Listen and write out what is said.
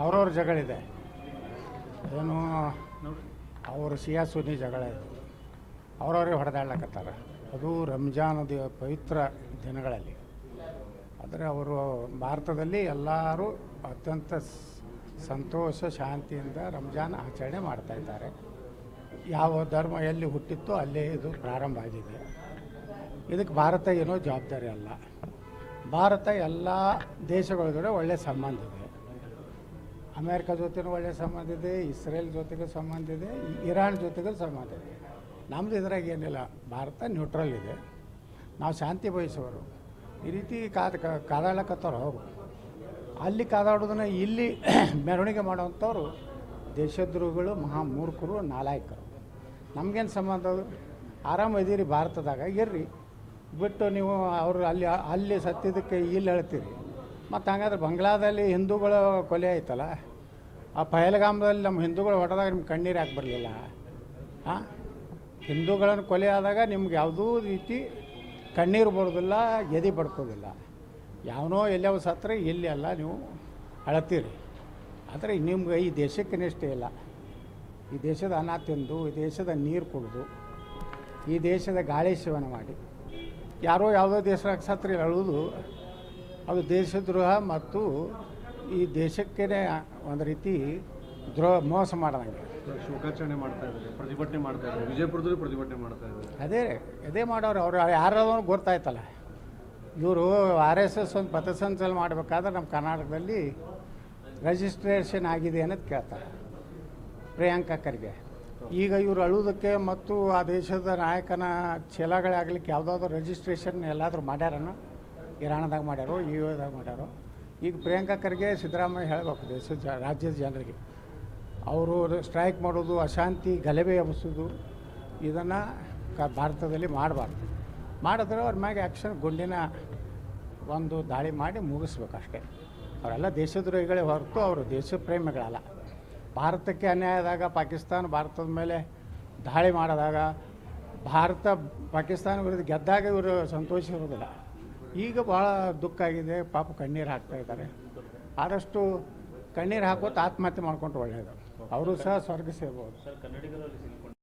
ಅವ್ರವ್ರ ಜಗಳಿದೆ. ಏನು ಅವರು ಶಿಯಾ ಸುನ್ನಿ ಜಗಳ ಇದು, ಅವ್ರವ್ರಿಗೆ ಹೊಡೆದಾಡ್ಲಕತ್ತಾರ. ಅದು ರಂಜಾನದ ಪವಿತ್ರ ದಿನಗಳಲ್ಲಿ. ಆದರೆ ಅವರು ಭಾರತದಲ್ಲಿ ಎಲ್ಲರೂ ಅತ್ಯಂತ ಸಂತೋಷ ಶಾಂತಿಯಿಂದ ರಂಜಾನ್ ಆಚರಣೆ ಮಾಡ್ತಾಯಿದ್ದಾರೆ. ಯಾವ ಧರ್ಮ ಎಲ್ಲಿ ಹುಟ್ಟಿತ್ತೋ ಅಲ್ಲೇ ಇದು ಪ್ರಾರಂಭ ಆಗಿದೆ. ಇದಕ್ಕೆ ಭಾರತ ಏನೋ ಜವಾಬ್ದಾರಿ ಅಲ್ಲ. ಭಾರತ ಎಲ್ಲ ದೇಶಗಳ ಜೊತೆ ಒಳ್ಳೆಯ ಸಂಬಂಧ ಇದೆ. ಅಮೇರಿಕ ಜೊತೆನೂ ಒಳ್ಳೆಯ ಸಂಬಂಧ ಇದೆ, ಇಸ್ರೇಲ್ ಜೊತೆಗೂ ಸಂಬಂಧ ಇದೆ, ಇರಾನ್ ಜೊತೆಗೂ ಸಂಬಂಧ ಇದೆ. ನಮ್ಮದು ಇದ್ರಾಗ ಏನಿಲ್ಲ, ಭಾರತ ನ್ಯೂಟ್ರಲ್ ಇದೆ. ನಾವು ಶಾಂತಿ ಬಯಸೋರು. ಈ ರೀತಿ ಕಾದಾಡ್ಲಕತ್ತವ್ರು ಅವರು. ಅಲ್ಲಿ ಕಾದಾಡೋದನ್ನ ಇಲ್ಲಿ ಮೆರವಣಿಗೆ ಮಾಡೋವಂಥವ್ರು ದೇಶದ್ರೋಹಿಗಳು, ಮಹಾಮೂರ್ಖರು, ನಾಲಾಯಕರು. ನಮಗೇನು ಸಂಬಂಧ? ಅದು ಆರಾಮ ಇದೀರಿ ಭಾರತದಾಗ, ಇರ್ರಿ. ಬಿಟ್ಟು ನೀವು ಅವರು ಅಲ್ಲಿ ಸತ್ತಿದ್ದಕ್ಕೆ ಇಲ್ಲಿ ಹೇಳ್ತೀರಿ. ಮತ್ತು ಹಂಗಾದ್ರೆ ಬಂಗ್ಲಾದಲ್ಲಿ ಹಿಂದೂಗಳ ಕೊಲೆ ಆಯ್ತಲ್ಲ, ಆ ಪಹಲ್ಗಾಮದಲ್ಲಿ ನಮ್ಮ ಹಿಂದೂಗಳು ಹೊಡೆದಾಗ ನಿಮ್ಗೆ ಕಣ್ಣೀರು ಯಾಕೆ ಬರಲಿಲ್ಲ? ಹಾಂ, ಹಿಂದೂಗಳನ್ನು ಕೊಲೆ ಆದಾಗ ನಿಮ್ಗೆ ಯಾವುದೂ ರೀತಿ ಕಣ್ಣೀರು ಬರೋದಿಲ್ಲ, ಎದೆ ಬಡ್ಕೋದಿಲ್ಲ. ಯಾವನೋ ಎಲ್ಲವ ಸತ್ತರೆ ಇಲ್ಲಿ ಅಲ್ಲ ನೀವು ಅಳತೀರಿ. ಆದರೆ ನಿಮ್ಗೆ ಈ ದೇಶಕ್ಕೆ ನಿಷ್ಠೆ ಇಲ್ಲ. ಈ ದೇಶದ ಅನ್ನ ತಿಂದು, ಈ ದೇಶದ ನೀರು ಕುಡಿದು, ಈ ದೇಶದ ಗಾಳಿ ಸೇವನೆ ಮಾಡಿ ಯಾರೋ ಯಾವುದೋ ದೇಶದಾಗ ಸತ್ರೆ ಅಳುವುದು ಅದು ದೇಶದ್ರೋಹ ಮತ್ತು ಈ ದೇಶಕ್ಕೇ ಒಂದು ರೀತಿ ಮೋಸ ಮಾಡ್ದಂಗೆ. ಶೋಕಾಚರಣೆ ಮಾಡ್ತಾ ಇದ್ದಾರೆ, ಪ್ರತಿಭಟನೆ ಮಾಡ್ತಾ ಇದ್ದಾರೆ, ವಿಜಯಪುರದಲ್ಲಿ ಪ್ರತಿಭಟನೆ ಮಾಡ್ತಾ ಇದ್ದಾರೆ. ಅದೇ ಮಾಡೋರು. ಅವ್ರು ಯಾರಾದ್ರೂ ಗೊತ್ತಾಯ್ತಲ್ಲ. ಇವರು RSS ಒಂದು ಪಥಸಂಚಲನ ಮಾಡಬೇಕಾದ್ರೆ ನಮ್ಮ ಕರ್ನಾಟಕದಲ್ಲಿ ರಿಜಿಸ್ಟ್ರೇಷನ್ ಆಗಿದೆ ಅನ್ನೋದು ಕೇಳ್ತಾರೆ ಪ್ರಿಯಾಂಕಾ ಖರ್ಗೆ. ಈಗ ಇವರು ಅಳುವುದಕ್ಕೆ ಮತ್ತು ಆ ದೇಶದ ನಾಯಕನ ಛಲಗಳಾಗಲಿಕ್ಕೆ ಯಾವುದಾದ್ರೂ ರಿಜಿಸ್ಟ್ರೇಷನ್ ಎಲ್ಲಾದರೂ ಮಾಡ್ಯಾರನೋ? ಇರಾಣದಾಗ ಮಾಡ್ಯಾರೋ, UAದಾಗ ಮಾಡ್ಯಾರೋ? ಈಗ ಪ್ರಿಯಾಂಕಾ ಖರ್ಗೆ ಸಿದ್ದರಾಮಯ್ಯ ಹೇಳಬೇಕು ದೇಶದ ರಾಜ್ಯದ ಜನರಿಗೆ, ಅವರು ಸ್ಟ್ರೈಕ್ ಮಾಡೋದು, ಅಶಾಂತಿ ಗಲಭೆ ಎಬ್ಬಿಸೋದು ಇದನ್ನು ಭಾರತದಲ್ಲಿ ಮಾಡಬಾರ್ದು. ಮಾಡಿದ್ರೆ ಅವ್ರ ಮ್ಯಾಗೆ ಆ್ಯಕ್ಷನ್ ಗುಂಡಿನ ಒಂದು ದಾಳಿ ಮಾಡಿ ಮುಗಿಸ್ಬೇಕಷ್ಟೇ. ಅವರೆಲ್ಲ ದೇಶದ್ರೋಹಿಗಳೇ ಹೊರತು ಅವರು ದೇಶ ಪ್ರೇಮಿಗಳಲ್ಲ. ಭಾರತಕ್ಕೆ ಅನ್ಯಾಯ ಆದಾಗ ಪಾಕಿಸ್ತಾನ ಭಾರತದ ಮೇಲೆ ದಾಳಿ ಮಾಡಿದಾಗ ಭಾರತ ಪಾಕಿಸ್ತಾನ ವಿರುದ್ಧ ಗೆದ್ದಾಗ ಇವರು ಸಂತೋಷಿರೋದಿಲ್ಲ. ಈಗ ಭಾಳ ದುಃಖ ಆಗಿದೆ, ಪಾಪ ಕಣ್ಣೀರು ಹಾಕ್ತಾಯಿದ್ದಾರೆ. ಆದಷ್ಟು ಕಣ್ಣೀರು ಹಾಕೋತ ಆತ್ಮಹತ್ಯೆ ಮಾಡ್ಕೊಂಡ್ರೆ ಒಳ್ಳೆಯದು. ಅವರು ಸಹ ಸ್ವರ್ಗ ಸೇರ್ಬೋದು.